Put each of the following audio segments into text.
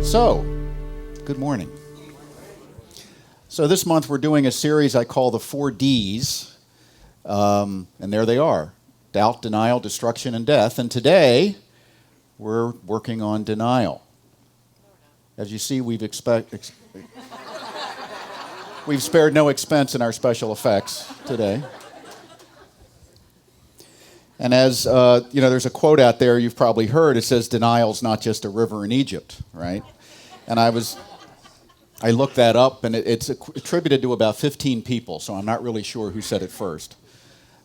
So, good morning. So this month we're doing a series I call the 4 Ds, and there they are: doubt, denial, destruction, and death. And today we're working on denial. As you see, we've spared no expense in our special effects today. And as, there's a quote out there you've probably heard. It says, denial's not just a river in Egypt, right? And I looked that up, and it's attributed to about 15 people, so I'm not really sure who said it first.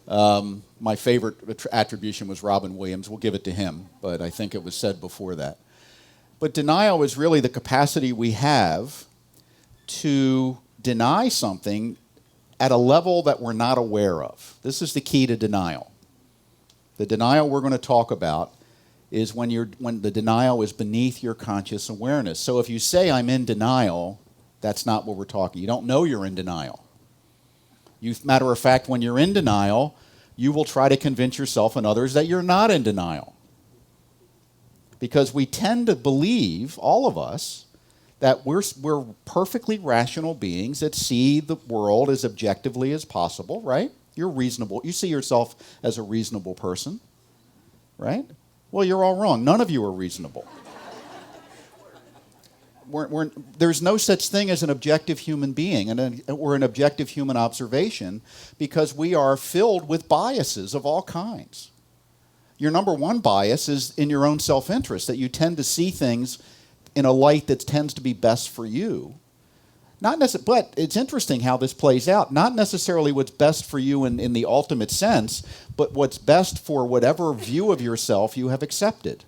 My favorite attribution was Robin Williams. We'll give it to him, but I think it was said before that. But denial is really the capacity we have to deny something at a level that we're not aware of. This is the key to denial. The denial we're going to talk about is when the denial is beneath your conscious awareness. So if you say, I'm in denial, that's not what we're talking. You don't know you're in denial. Matter of fact, when you're in denial, you will try to convince yourself and others that you're not in denial. Because we tend to believe, all of us, that we're perfectly rational beings that see the world as objectively as possible, right? You're reasonable. You see yourself as a reasonable person, right? Well, you're all wrong. None of you are reasonable. There's no such thing as an objective human being or an objective human observation, because we are filled with biases of all kinds. Your number one bias is in your own self-interest, that you tend to see things in a light that tends to be best for you. But it's interesting how this plays out. Not necessarily what's best for you in the ultimate sense, but what's best for whatever view of yourself you have accepted.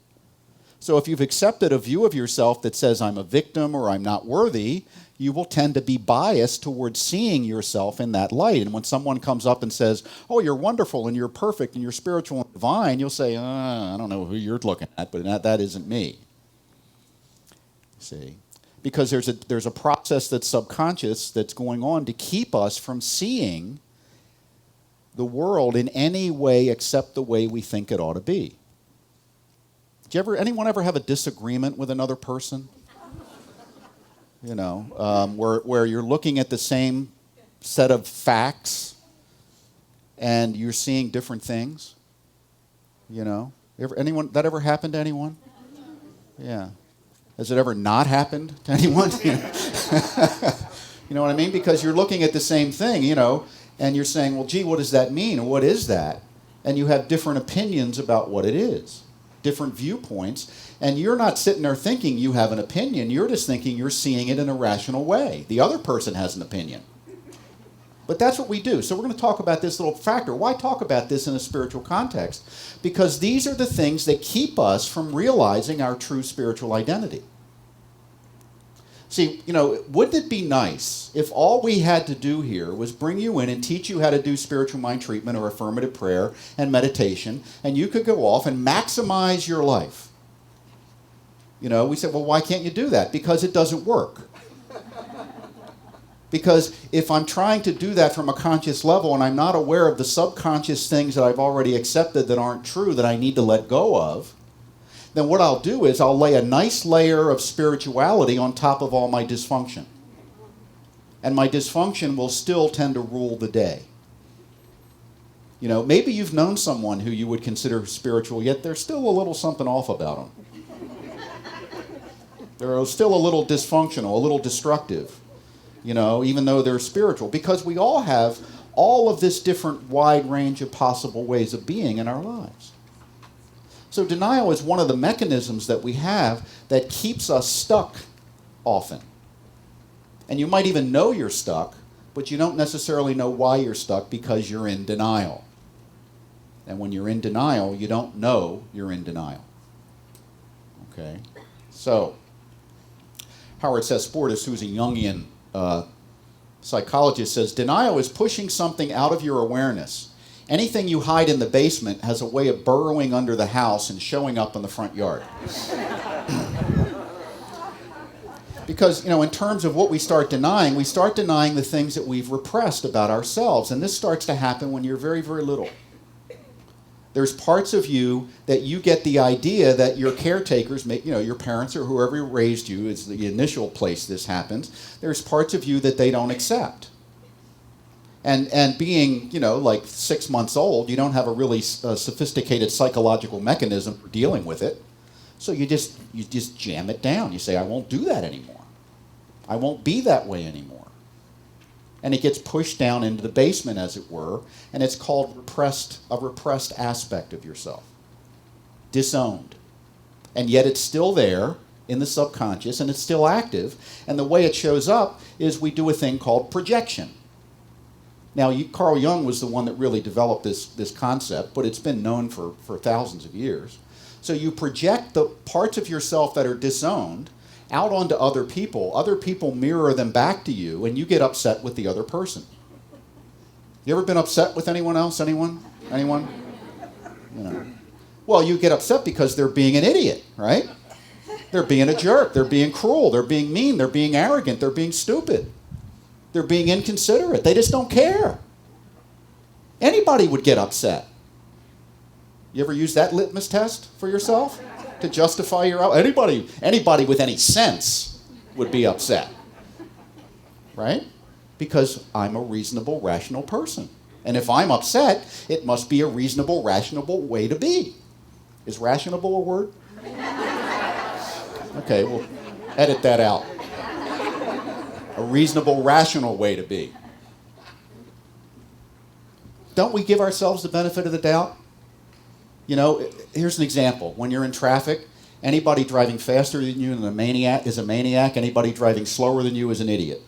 So if you've accepted a view of yourself that says, I'm a victim or I'm not worthy, you will tend to be biased towards seeing yourself in that light. And when someone comes up and says, oh, you're wonderful and you're perfect and you're spiritual and divine, you'll say, I don't know who you're looking at, but that isn't me. See? Because there's a process that's subconscious that's going on to keep us from seeing the world in any way except the way we think it ought to be. Anyone ever have a disagreement with another person? Where you're looking at the same set of facts and you're seeing different things? That ever happened to anyone? Yeah. Has it ever not happened to anyone? You know what I mean? Because you're looking at the same thing, and you're saying, well, gee, what does that mean? Or what is that? And you have different opinions about what it is, different viewpoints. And you're not sitting there thinking you have an opinion. You're just thinking you're seeing it in a rational way. The other person has an opinion. But that's what we do. So we're going to talk about this little factor. Why talk about this in a spiritual context? Because these are the things that keep us from realizing our true spiritual identity. See, wouldn't it be nice if all we had to do here was bring you in and teach you how to do spiritual mind treatment or affirmative prayer and meditation, and you could go off and maximize your life? We said, well, why can't you do that? Because it doesn't work. Because if I'm trying to do that from a conscious level and I'm not aware of the subconscious things that I've already accepted that aren't true, that I need to let go of, then what I'll do is I'll lay a nice layer of spirituality on top of all my dysfunction. And my dysfunction will still tend to rule the day. Maybe you've known someone who you would consider spiritual, yet there's still a little something off about them. They're still a little dysfunctional, a little destructive. Even though they're spiritual, because we all have all of this different wide range of possible ways of being in our lives. So denial is one of the mechanisms that we have that keeps us stuck often. And you might even know you're stuck, but you don't necessarily know why you're stuck because you're in denial. And when you're in denial, you don't know you're in denial. Okay? So, Howard Sessportis, who's a Jungian psychologist, says, denial is pushing something out of your awareness. Anything you hide in the basement has a way of burrowing under the house and showing up in the front yard. Because, in terms of what we start denying the things that we've repressed about ourselves. And this starts to happen when you're very, very little. There's parts of you that you get the idea that your caretakers, your parents or whoever raised you is the initial place this happens. There's parts of you that they don't accept. And being, like 6 months old, you don't have a really sophisticated psychological mechanism for dealing with it. So you just jam it down. You say, I won't do that anymore. I won't be that way anymore. And it gets pushed down into the basement, as it were, and it's called a repressed aspect of yourself. Disowned. And yet it's still there in the subconscious, and it's still active. And the way it shows up is we do a thing called projection. Now, Carl Jung was the one that really developed this concept, but it's been known for thousands of years. So you project the parts of yourself that are disowned out onto other people. Other people mirror them back to you, and you get upset with the other person. You ever been upset with anyone else? Anyone? Well, you get upset because they're being an idiot, right? They're being a jerk. They're being cruel. They're being mean. They're being arrogant. They're being stupid. They're being inconsiderate. They just don't care. Anybody would get upset. You ever use that litmus test for yourself to justify your... Anybody with any sense would be upset. Right? Because I'm a reasonable, rational person. And if I'm upset, it must be a reasonable, rational way to be. Is rational a word? Okay, we'll edit that out. A reasonable, rational way to be. Don't we give ourselves the benefit of the doubt? Here's an example. When you're in traffic, anybody driving faster than you is a maniac. Anybody driving slower than you is an idiot.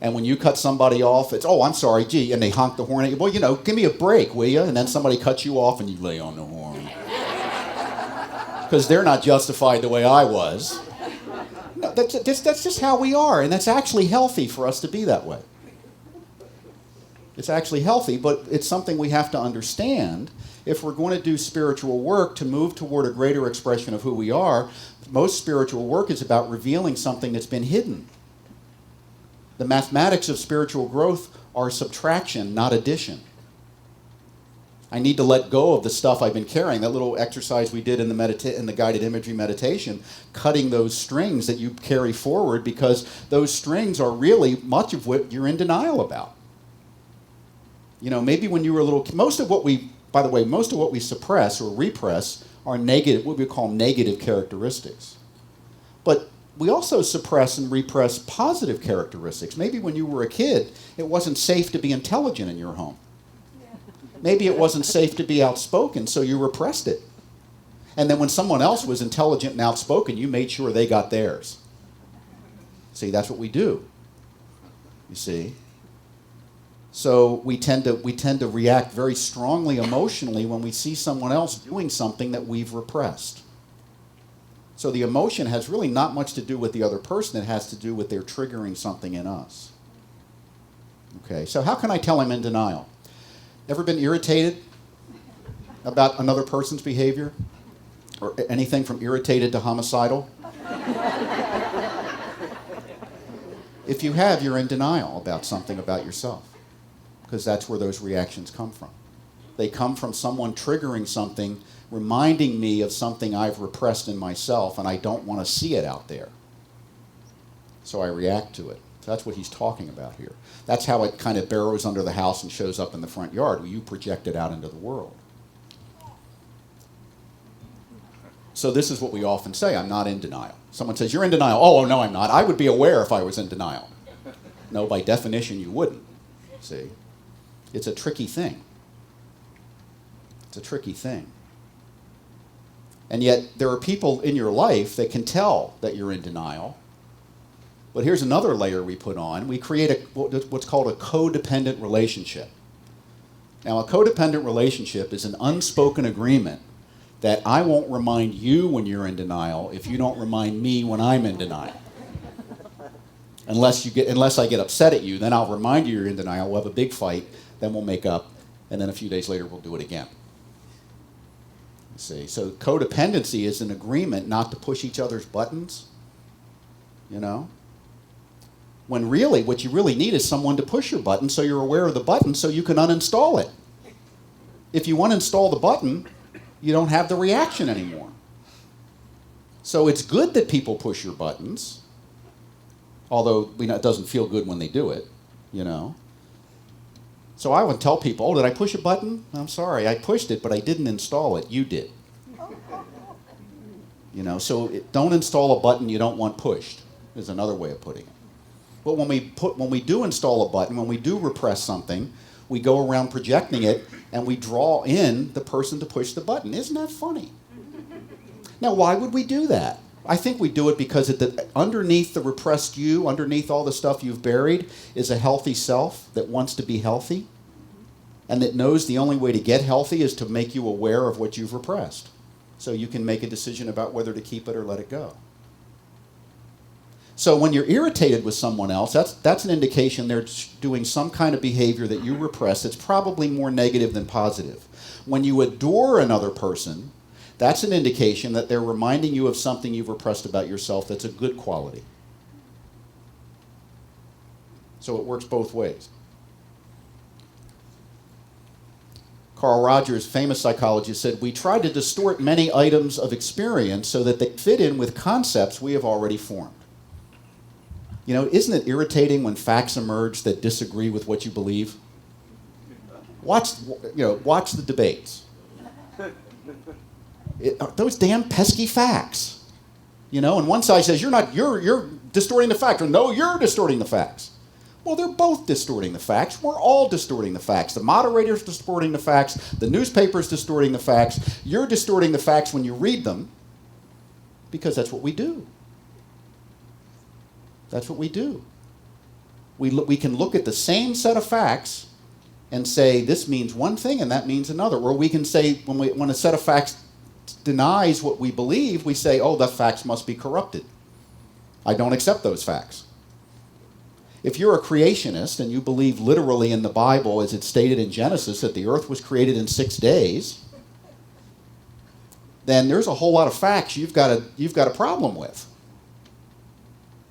And when you cut somebody off, it's, oh, I'm sorry, gee, and they honk the horn at you. Well, give me a break, will you? And then somebody cuts you off and you lay on the horn. Because they're not justified the way I was. No, that's just how we are, and that's actually healthy for us to be that way. It's actually healthy, but it's something we have to understand. If we're going to do spiritual work to move toward a greater expression of who we are, most spiritual work is about revealing something that's been hidden. The mathematics of spiritual growth are subtraction, not addition. I need to let go of the stuff I've been carrying. That little exercise we did in the guided imagery meditation, cutting those strings that you carry forward, because those strings are really much of what you're in denial about. Maybe when you were a little... Most of what we suppress or repress are negative, what we call negative characteristics. But we also suppress and repress positive characteristics. Maybe when you were a kid, it wasn't safe to be intelligent in your home. Maybe it wasn't safe to be outspoken, so you repressed it. And then when someone else was intelligent and outspoken, you made sure they got theirs. See, that's what we do. You see? So we tend to react very strongly emotionally when we see someone else doing something that we've repressed. So the emotion has really not much to do with the other person. It has to do with their triggering something in us. Okay, so how can I tell I'm in denial? Ever been irritated about another person's behavior? Or anything from irritated to homicidal? If you have, you're in denial about something about yourself, because that's where those reactions come from. They come from someone triggering something, reminding me of something I've repressed in myself, and I don't want to see it out there. So I react to it. That's what he's talking about here. That's how it kind of burrows under the house and shows up in the front yard, where you project it out into the world. So this is what we often say: I'm not in denial. Someone says, you're in denial. Oh, no, I'm not. I would be aware if I was in denial. No, by definition, you wouldn't. See? It's a tricky thing. It's a tricky thing. And yet, there are people in your life that can tell that you're in denial. But here's another layer we put on. We create what's called a codependent relationship. Now, a codependent relationship is an unspoken agreement that I won't remind you when you're in denial if you don't remind me when I'm in denial. Unless I get upset at you, then I'll remind you you're in denial. We'll have a big fight, then we'll make up, and then a few days later we'll do it again. See, so codependency is an agreement not to push each other's buttons, When really, what you really need is someone to push your button so you're aware of the button so you can uninstall it. If you uninstall the button, you don't have the reaction anymore. So it's good that people push your buttons, although it doesn't feel good when they do it, you know. So I would tell people, oh, did I push a button? I'm sorry, I pushed it, but I didn't install it. You did. You know, so don't install a button you don't want pushed, is another way of putting it. But when we do install a button, when we do repress something, we go around projecting it and we draw in the person to push the button. Isn't that funny? Now, why would we do that? I think we do it because underneath the repressed you, underneath all the stuff you've buried, is a healthy self that wants to be healthy and that knows the only way to get healthy is to make you aware of what you've repressed so you can make a decision about whether to keep it or let it go. So when you're irritated with someone else, that's an indication they're doing some kind of behavior that you repress that's probably more negative than positive. When you adore another person, that's an indication that they're reminding you of something you've repressed about yourself that's a good quality. So it works both ways. Carl Rogers, famous psychologist, said, "We try to distort many items of experience so that they fit in with concepts we have already formed." You know, isn't it irritating when facts emerge that disagree with what you believe? Watch the debates. Those damn pesky facts. You know, and one side says, you're distorting the fact, or no, you're distorting the facts. Well, they're both distorting the facts. We're all distorting the facts. The moderator's distorting the facts. The newspaper's distorting the facts. You're distorting the facts when you read them because that's what we do. That's what we do. We can look at the same set of facts and say this means one thing and that means another. Or we can say when a set of facts denies what we believe, we say, oh, the facts must be corrupted. I don't accept those facts. If you're a creationist and you believe literally in the Bible as it's stated in Genesis that the earth was created in 6 days, then there's a whole lot of facts you've got a problem with.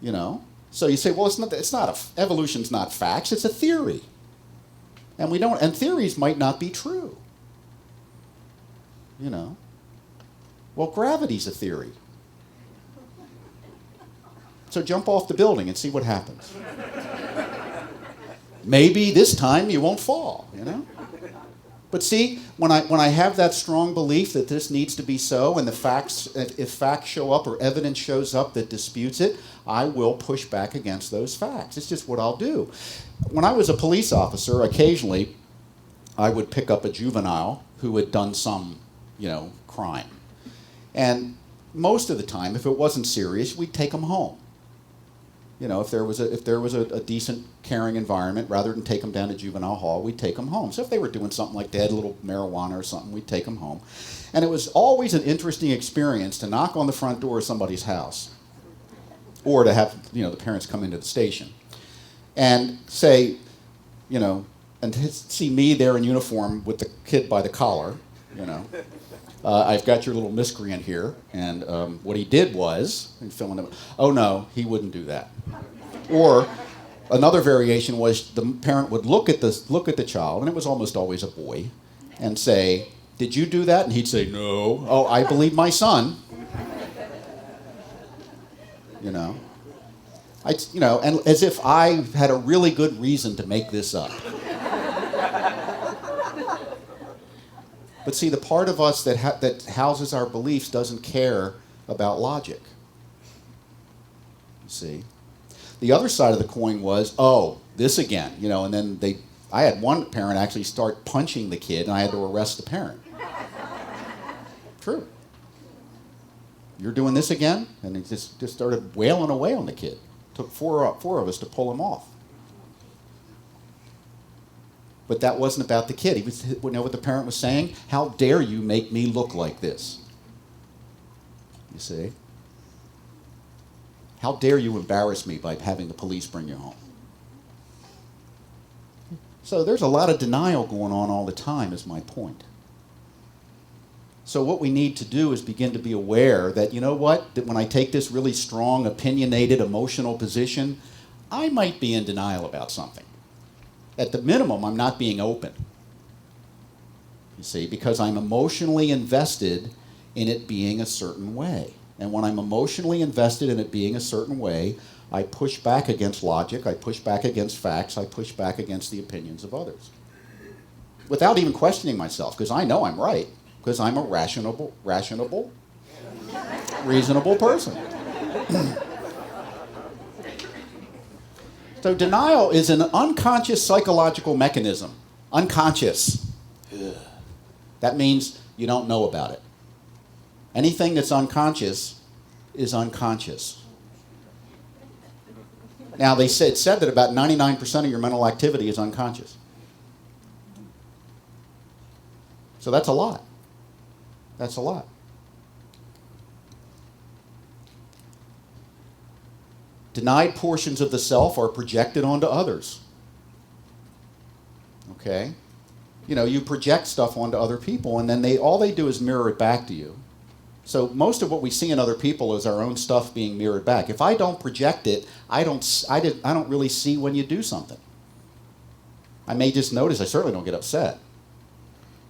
You know? So you say, well, evolution's not facts, it's a theory. And theories might not be true. You know? Well, gravity's a theory. So jump off the building and see what happens. Maybe this time you won't fall, you know? But see, when I have that strong belief that this needs to be so, and if facts show up or evidence shows up that disputes it, I will push back against those facts. It's just what I'll do. When I was a police officer, occasionally I would pick up a juvenile who had done some, crime. And most of the time, if it wasn't serious, we'd take them home. You know, if there was a decent, caring environment, rather than take them down to juvenile hall, we'd take them home. So if they were doing something like they had a little marijuana or something, we'd take them home. And it was always an interesting experience to knock on the front door of somebody's house, or to have the parents come into the station, and say, and to see me there in uniform with the kid by the collar, I've got your little miscreant here, and what he did was, and filling it. Oh no, he wouldn't do that. Or another variation was the parent would look at the child, and it was almost always a boy, and say, "Did you do that?" And he'd say, "No." "Oh, I believe my son." And as if I had a really good reason to make this up. But see, the part of us that houses our beliefs doesn't care about logic. You see? The other side of the coin was, oh, this again, and then I had one parent actually start punching the kid, and I had to arrest the parent. True. "You're doing this again?" And he just started wailing away on the kid. Took four of us to pull him off. But that wasn't about the kid. You know what the parent was saying? "How dare you make me look like this?" You see? "How dare you embarrass me by having the police bring you home?" So there's a lot of denial going on all the time, is my point. So what we need to do is begin to be aware that, that when I take this really strong, opinionated, emotional position, I might be in denial about something. At the minimum, I'm not being open. You see, because I'm emotionally invested in it being a certain way. And when I'm emotionally invested in it being a certain way, I push back against logic, I push back against facts, I push back against the opinions of others. Without even questioning myself, because I know I'm right, because I'm a reasonable person. So denial is an unconscious psychological mechanism. Unconscious. That means you don't know about it. Anything that's unconscious is unconscious. Now, it said that about 99% of your mental activity is unconscious. So that's a lot. That's a lot. Denied portions of the self are projected onto others. Okay? You know, you project stuff onto other people, and then all they do is mirror it back to you. So most of what we see in other people is our own stuff being mirrored back. If I don't project it, I don't really see when you do something. I may just notice. I certainly don't get upset.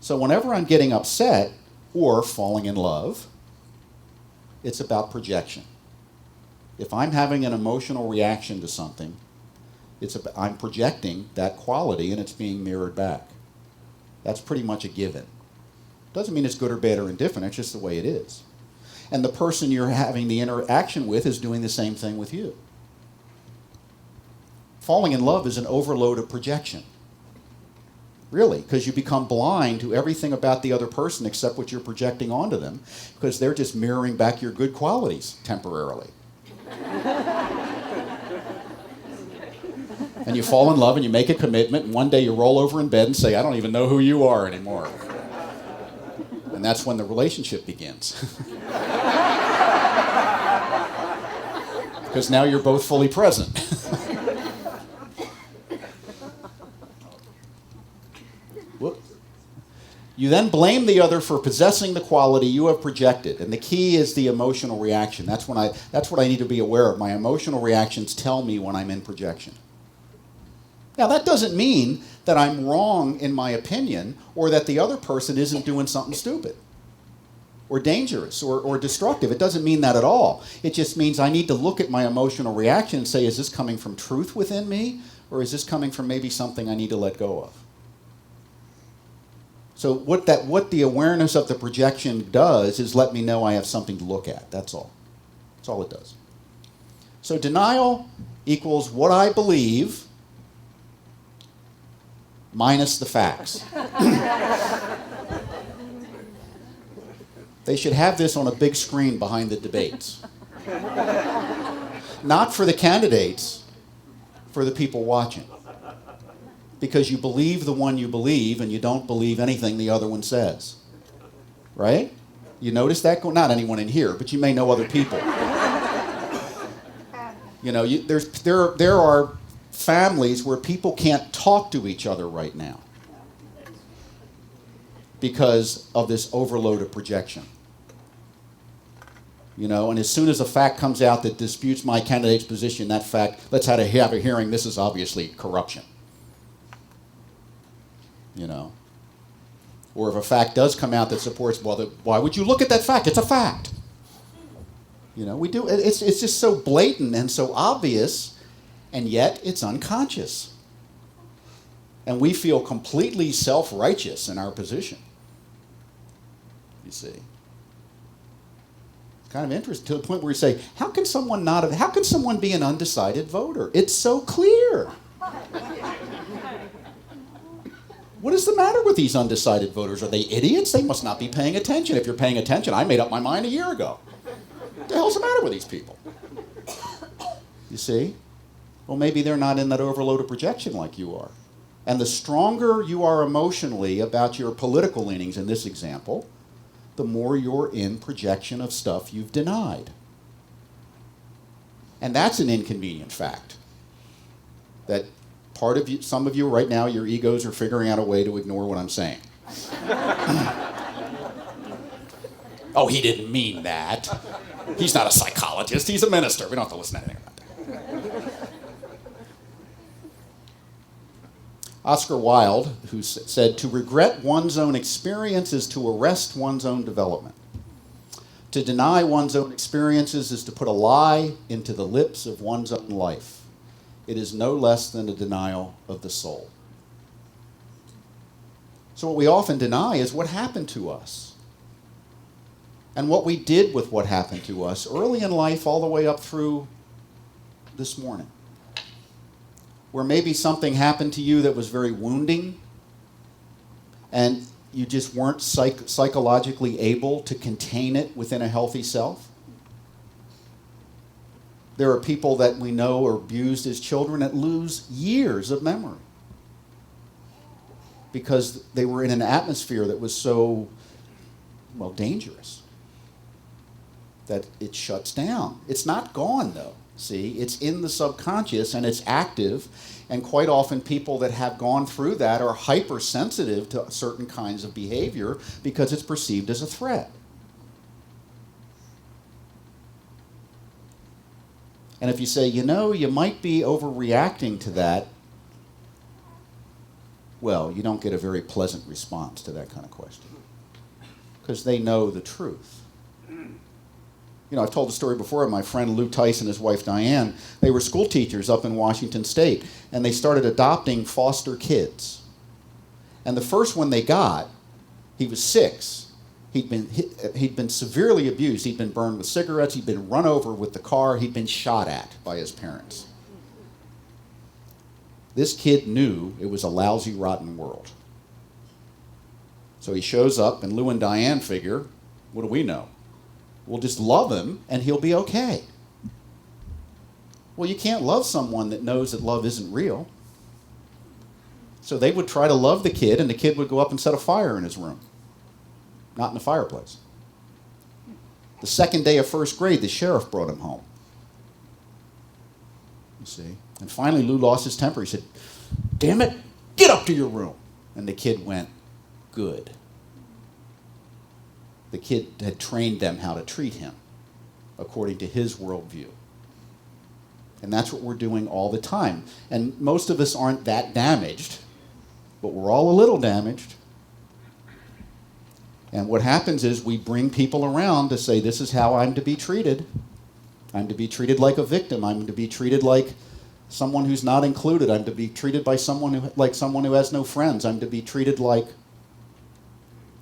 So whenever I'm getting upset or falling in love, it's about projection. If I'm having an emotional reaction to something, I'm projecting that quality and it's being mirrored back. That's pretty much a given. Doesn't mean it's good or bad or indifferent, it's just the way it is. And the person you're having the interaction with is doing the same thing with you. Falling in love is an overload of projection. Really, because you become blind to everything about the other person except what you're projecting onto them, because they're just mirroring back your good qualities temporarily. And you fall in love and you make a commitment, and one day you roll over in bed and say, I don't even know who you are anymore. And that's when the relationship begins. Because now you're both fully present. You then blame the other for possessing the quality you have projected. And the key is the emotional reaction. That's what I need to be aware of. My emotional reactions tell me when I'm in projection. Now, that doesn't mean that I'm wrong in my opinion or that the other person isn't doing something stupid or dangerous or destructive. It doesn't mean that at all. It just means I need to look at my emotional reaction and say, is this coming from truth within me, or is this coming from maybe something I need to let go of? So what the awareness of the projection does is let me know I have something to look at. That's all. That's all it does. So denial equals what I believe minus the facts. They should have this on a big screen behind the debates. Not for the candidates, for the people watching. Because you believe the one you believe and you don't believe anything the other one says. Right? You notice that? Not anyone in here, but you may know other people. You know, there are families where people can't talk to each other right now because of this overload of projection. You know, and as soon as a fact comes out that disputes my candidate's position, that fact, let's have a hearing, this is obviously corruption. You know, or if a fact does come out that supports, well, why would you look at that fact? It's a fact. You know, we do. It's just so blatant and so obvious, and yet it's unconscious. And we feel completely self-righteous in our position. You see, it's kind of interesting to the point where you say, how can someone be an undecided voter? It's so clear. What is the matter with these undecided voters? Are they idiots? They must not be paying attention. If you're paying attention, I made up my mind a year ago. What the hell's the matter with these people? You see? Well, maybe they're not in that overload of projection like you are. And the stronger you are emotionally about your political leanings in this example, the more you're in projection of stuff you've denied. And that's an inconvenient fact. That part of you, some of you right now, your egos are figuring out a way to ignore what I'm saying. Oh, he didn't mean that. He's not a psychologist, he's a minister. We don't have to listen to anything about that. Oscar Wilde, who said, "To regret one's own experience is to arrest one's own development. To deny one's own experiences is to put a lie into the lips of one's own life. It is no less than a denial of the soul." So what we often deny is what happened to us and what we did with what happened to us early in life all the way up through this morning. Where maybe something happened to you that was very wounding and you just weren't psychologically able to contain it within a healthy self. There are people that we know are abused as children that lose years of memory because they were in an atmosphere that was so, dangerous that it shuts down. It's not gone, though. See, it's in the subconscious and it's active, and quite often people that have gone through that are hypersensitive to certain kinds of behavior because it's perceived as a threat. And if you say, you might be overreacting to that, well, you don't get a very pleasant response to that kind of question because they know the truth. I've told the story before of my friend Lou Tice and his wife Diane. They were school teachers up in Washington State, and they started adopting foster kids. And the first one they got, he was 6. He'd been severely abused. He'd been burned with cigarettes. He'd been run over with the car. He'd been shot at by his parents. This kid knew it was a lousy, rotten world. So he shows up, and Lou and Diane figure, what do we know? We'll just love him, and he'll be okay. Well, you can't love someone that knows that love isn't real. So they would try to love the kid, and the kid would go up and set a fire in his room. Not in the fireplace. The second day of first grade, the sheriff brought him home. You see? And finally, Lou lost his temper. He said, "Damn it, get up to your room." And the kid went, "Good." The kid had trained them how to treat him according to his worldview. And that's what we're doing all the time. And most of us aren't that damaged, but we're all a little damaged. And what happens is we bring people around to say, this is how I'm to be treated. I'm to be treated like a victim. I'm to be treated like someone who's not included. I'm to be treated by someone who has no friends. I'm to be treated like,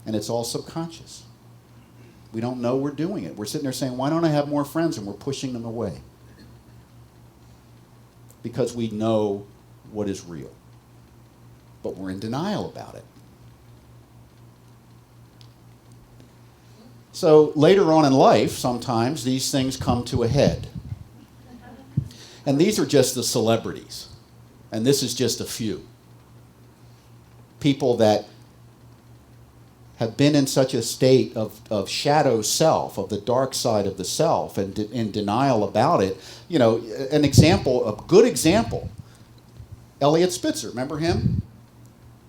and it's all subconscious. We don't know we're doing it. We're sitting there saying, why don't I have more friends? And we're pushing them away. Because we know what is real. But we're in denial about it. So later on in life, sometimes these things come to a head. And these are just the celebrities. And this is just a few. People that have been in such a state of shadow self, of the dark side of the self, and in denial about it. A good example, Eliot Spitzer, remember him?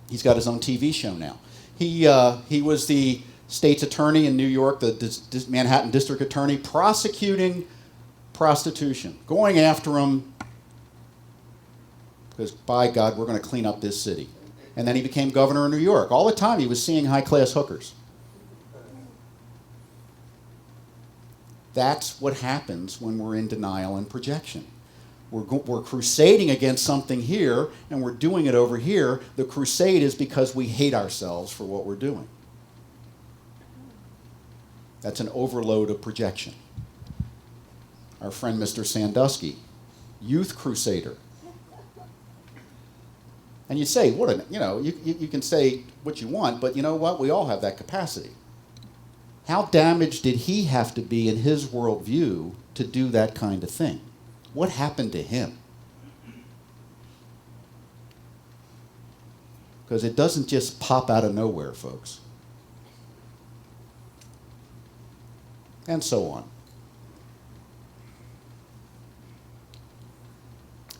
He's got his own TV show now. He was the state's attorney in New York, the Manhattan district attorney, prosecuting prostitution, going after them, because by God, we're going to clean up this city. And then he became governor of New York. All the time he was seeing high-class hookers. That's what happens when we're in denial and projection. We're crusading against something here, and we're doing it over here. The crusade is because we hate ourselves for what we're doing. That's an overload of projection. Our friend Mr. Sandusky, youth crusader. And you say, you can say what you want, but you know what? We all have that capacity. How damaged did he have to be in his worldview to do that kind of thing? What happened to him? Because it doesn't just pop out of nowhere, folks. And so on.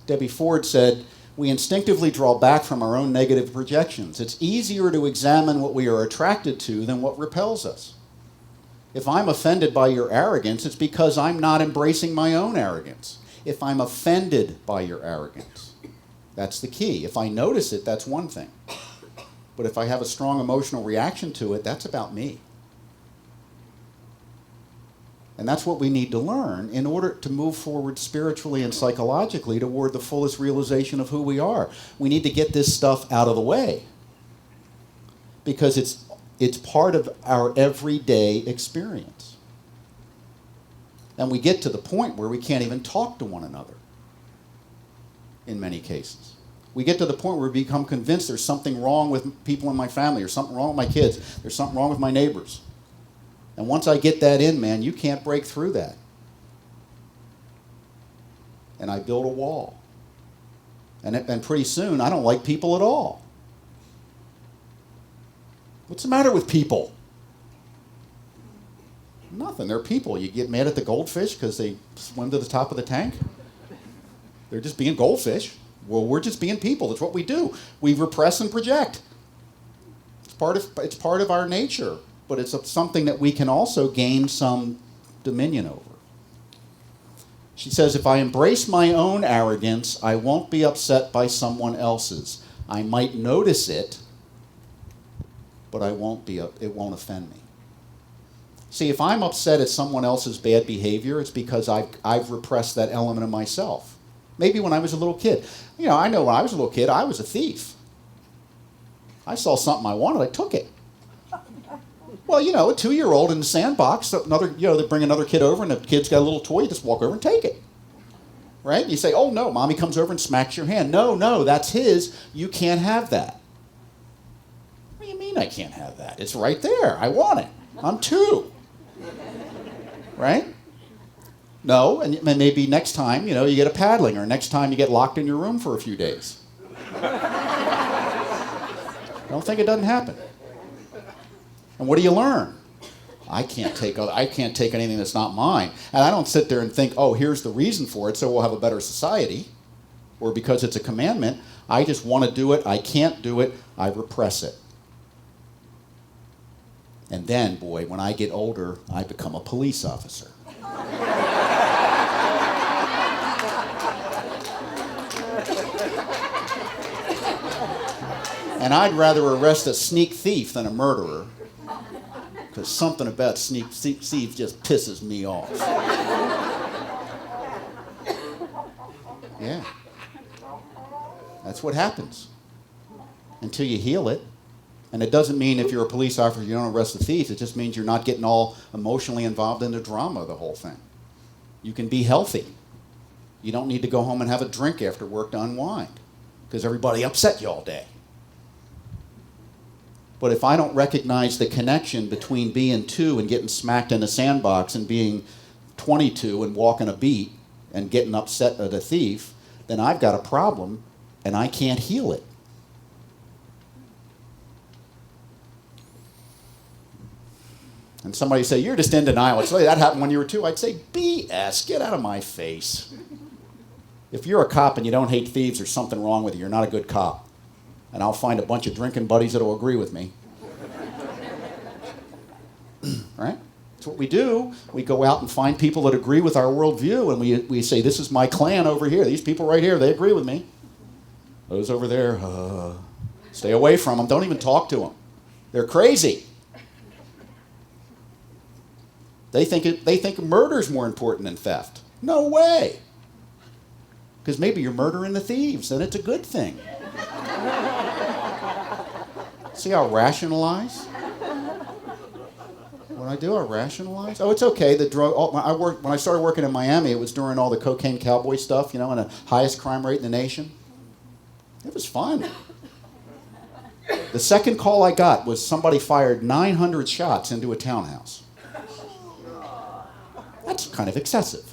Debbie Ford said, we instinctively draw back from our own negative projections. It's easier to examine what we are attracted to than what repels us. If I'm offended by your arrogance, it's because I'm not embracing my own arrogance. If I'm offended by your arrogance, That's the key. If I notice it, that's one thing. But if I have a strong emotional reaction to it, that's about me. And that's what we need to learn in order to move forward spiritually and psychologically toward the fullest realization of who we are. We need to get this stuff out of the way because it's part of our everyday experience. And we get to the point where we can't even talk to one another in many cases. We get to the point where we become convinced there's something wrong with people in my family, or something wrong with my kids, there's something wrong with my neighbors. And once I get that in, man, you can't break through that. And I build a wall. And pretty soon, I don't like people at all. What's the matter with people? Nothing. They're people. You get mad at the goldfish because they swim to the top of the tank? They're just being goldfish. Well, we're just being people. That's what we do. We repress and project. It's part of our nature, but it's something that we can also gain some dominion over. She says, if I embrace my own arrogance, I won't be upset by someone else's. I might notice it, but it won't offend me. See, if I'm upset at someone else's bad behavior, it's because I've repressed that element of myself. Maybe when I was a little kid. I know when I was a little kid, I was a thief. I saw something I wanted, I took it. Well, a 2-year-old in the sandbox, they bring another kid over and the kid's got a little toy, you just walk over and take it. Right? And you say, oh no, mommy comes over and smacks your hand. No, that's his, you can't have that. What do you mean I can't have that? It's right there, I want it. I'm 2. Right? No, and maybe next time, you get a paddling, or next time you get locked in your room for a few days. Don't think it doesn't happen. And what do you learn? I can't take anything that's not mine. And I don't sit there and think, oh, here's the reason for it, so we'll have a better society, or because it's a commandment. I just want to do it. I can't do it. I repress it. And then, boy, when I get older, I become a police officer. And I'd rather arrest a sneak thief than a murderer, because something about sneak thieves just pisses me off. Yeah. That's what happens. Until you heal it. And it doesn't mean if you're a police officer you don't arrest the thief. It just means you're not getting all emotionally involved in the drama of the whole thing. You can be healthy. You don't need to go home and have a drink after work to unwind, because everybody upset you all day. But if I don't recognize the connection between being 2 and getting smacked in a sandbox and being 22 and walking a beat and getting upset at a thief, then I've got a problem and I can't heal it. And somebody say, you're just in denial. It's like that happened when you were 2. I'd say, BS, get out of my face. If you're a cop and you don't hate thieves, there's something wrong with you. You're not a good cop. And I'll find a bunch of drinking buddies that will agree with me. Right? That's what we do. We go out and find people that agree with our worldview, and we say, this is my clan over here. These people right here, they agree with me. Those over there, stay away from them. Don't even talk to them. They're crazy. They think murder's more important than theft. No way. Because maybe you're murdering the thieves, and it's a good thing. See how I rationalize? What I do, I rationalize. Oh, it's okay. The drug. When I started working in Miami, it was during all the cocaine cowboy stuff, and the highest crime rate in the nation. It was fun. The second call I got was somebody fired 900 shots into a townhouse. That's kind of excessive.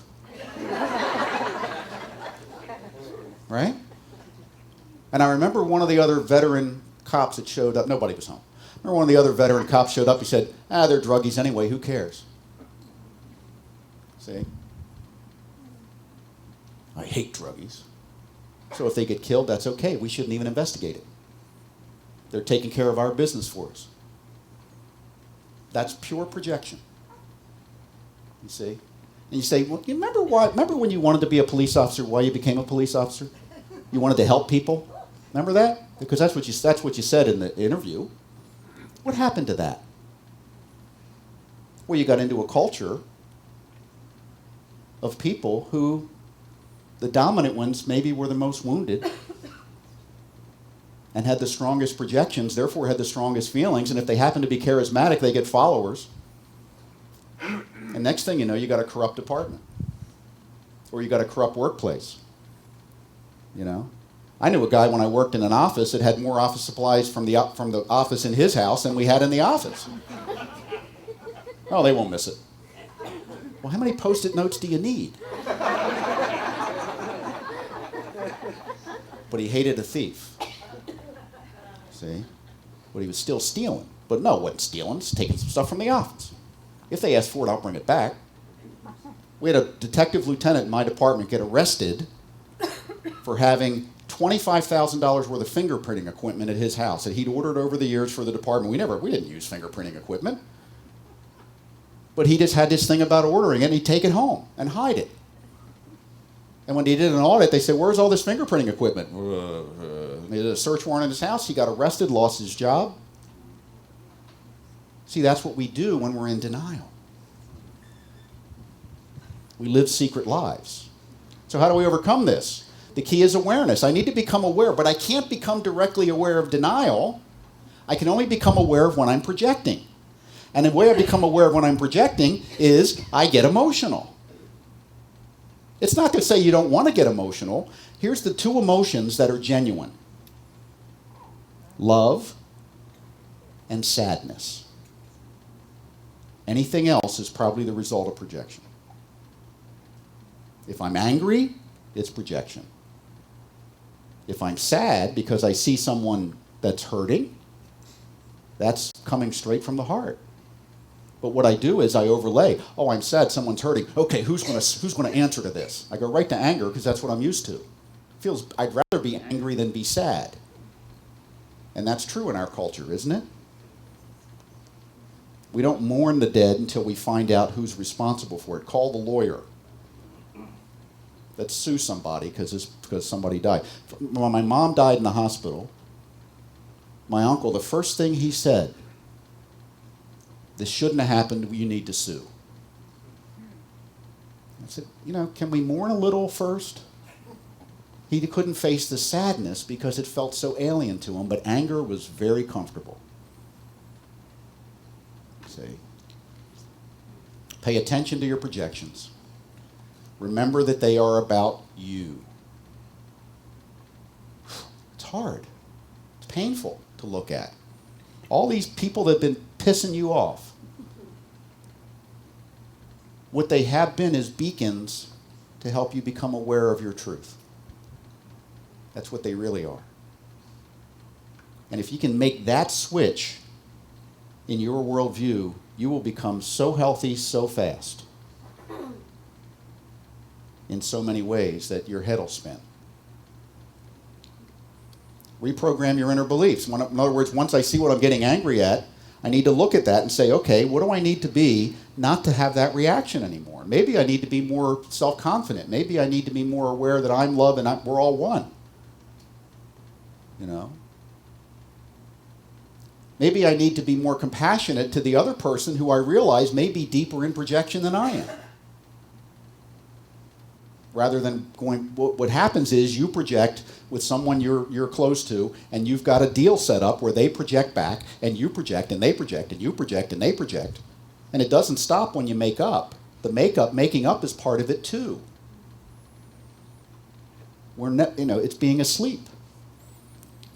Right? And I remember one of the other veteran cops that showed up. Nobody was home. I remember one of the other veteran cops showed up. He said, they're druggies anyway. Who cares? See? I hate druggies. So if they get killed, that's okay. We shouldn't even investigate it. They're taking care of our business for us. That's pure projection. You see? And you say, well, you remember when you wanted to be a police officer, why you became a police officer? You wanted to help people. Remember that? Because that's what you said in the interview. What happened to that? Well, you got into a culture of people who, the dominant ones maybe were the most wounded and had the strongest projections, therefore had the strongest feelings, and if they happen to be charismatic, they get followers. And next thing you know, you got a corrupt department. Or you got a corrupt workplace. You know? I knew a guy when I worked in an office that had more office supplies from the office in his house than we had in the office. Oh, they won't miss it. Well, how many Post-it notes do you need? But he hated a thief. See? But he was still stealing. But no, it wasn't stealing. It's taking some stuff from the office. If they ask for it, I'll bring it back. We had a detective lieutenant in my department get arrested for having $25,000 worth of fingerprinting equipment at his house that he'd ordered over the years for the department. We didn't use fingerprinting equipment. But he just had this thing about ordering it, and he'd take it home and hide it. And when he did an audit, they said, where's all this fingerprinting equipment? They did a search warrant in his house. He got arrested, lost his job. See, that's what we do when we're in denial. We live secret lives. So how do we overcome this? The key is awareness. I need to become aware, but I can't become directly aware of denial. I can only become aware of when I'm projecting. And the way I become aware of when I'm projecting is I get emotional. It's not to say you don't want to get emotional. Here's the two emotions that are genuine. Love and sadness. Anything else is probably the result of projection. If I'm angry, it's projection. If I'm sad because I see someone that's hurting, that's coming straight from the heart. But what I do is I overlay, oh, I'm sad, someone's hurting. Okay, who's going to answer to this? I go right to anger because that's what I'm used to. I'd rather be angry than be sad. And that's true in our culture, isn't it? We don't mourn the dead until we find out who's responsible for it. Call the lawyer. Let's sue somebody because somebody died. When my mom died in the hospital, my uncle, the first thing he said, this shouldn't have happened, you need to sue. I said, can we mourn a little first? He couldn't face the sadness because it felt so alien to him, but anger was very comfortable. See? Pay attention to your projections. Remember that they are about you. It's hard. It's painful to look at. All these people that have been pissing you off. What they have been is beacons to help you become aware of your truth. That's what they really are. And if you can make that switch in your worldview, you will become so healthy so fast in so many ways that your head will spin. Reprogram your inner beliefs. In other words, once I see what I'm getting angry at, I need to look at that and say, okay, what do I need to be not to have that reaction anymore? Maybe I need to be more self-confident. Maybe I need to be more aware that I'm love and we're all one. Maybe I need to be more compassionate to the other person who I realize may be deeper in projection than I am. Rather than what happens is you project with someone you're close to, and you've got a deal set up where they project back, and you project, and they project, and you project, and they project. And it doesn't stop when you make up. Making up is part of it too. It's being asleep.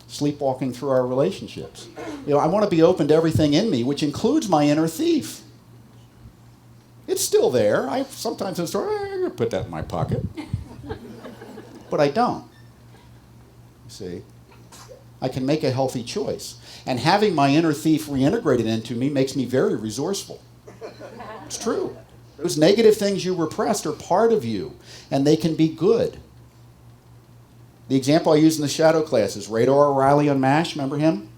Sleepwalking through our relationships. I want to be open to everything in me, which includes my inner thief. It's still there. Sometimes I'm going to put that in my pocket. But I don't. You see? I can make a healthy choice. And having my inner thief reintegrated into me makes me very resourceful. It's true. Those negative things you repressed are part of you, and they can be good. The example I use in the shadow class is Radar O'Reilly on MASH. Remember him?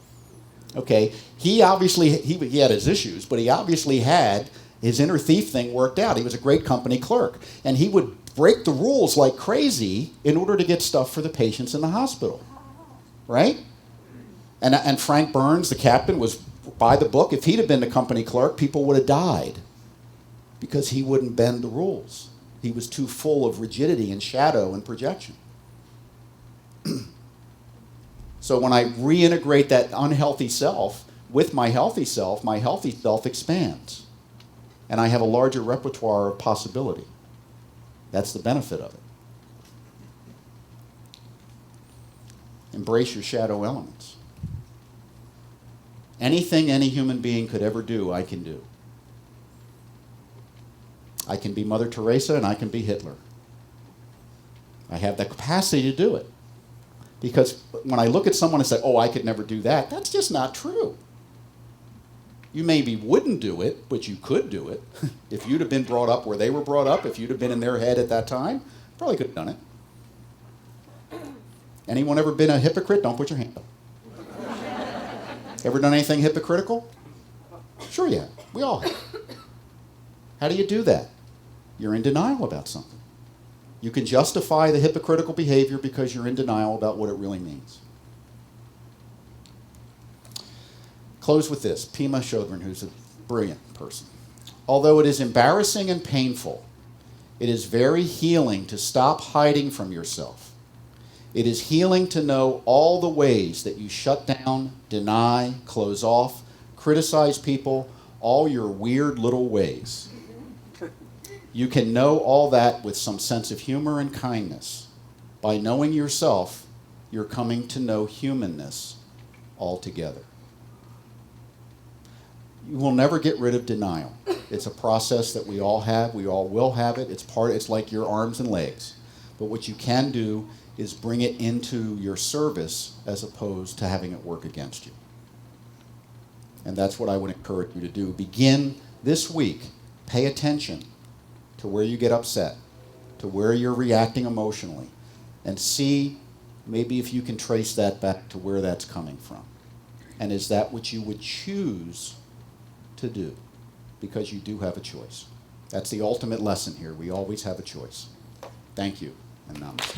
Okay. He obviously, he had his issues, but he obviously had his inner thief thing worked out. He was a great company clerk. And he would break the rules like crazy in order to get stuff for the patients in the hospital, right? And Frank Burns, the captain, was by the book. If he'd have been the company clerk, people would have died because he wouldn't bend the rules. He was too full of rigidity and shadow and projection. So when I reintegrate that unhealthy self with my healthy self expands. And I have a larger repertoire of possibility. That's the benefit of it. Embrace your shadow elements. Anything any human being could ever do, I can do. I can be Mother Teresa and I can be Hitler. I have the capacity to do it. Because when I look at someone and say, oh, I could never do that, that's just not true. You maybe wouldn't do it, but you could do it. If you'd have been brought up where they were brought up, if you'd have been in their head at that time, probably could have done it. Anyone ever been a hypocrite? Don't put your hand up. Ever done anything hypocritical? Sure you have. We all have. How do you do that? You're in denial about something. You can justify the hypocritical behavior because you're in denial about what it really means. Close with this. Pema Chodron, who's a brilliant person. Although it is embarrassing and painful, it is very healing to stop hiding from yourself. It is healing to know all the ways that you shut down, deny, close off, criticize people, all your weird little ways. You can know all that with some sense of humor and kindness. By knowing yourself, you're coming to know humanness altogether. You will never get rid of denial. It's a process that we all have. We all will have it. It's like your arms and legs. But what you can do is bring it into your service as opposed to having it work against you. And that's what I would encourage you to do. Begin this week. Pay attention to where you get upset, to where you're reacting emotionally, and see maybe if you can trace that back to where that's coming from. And is that what you would choose to do? Because you do have a choice. That's the ultimate lesson here. We always have a choice. Thank you, and namaste.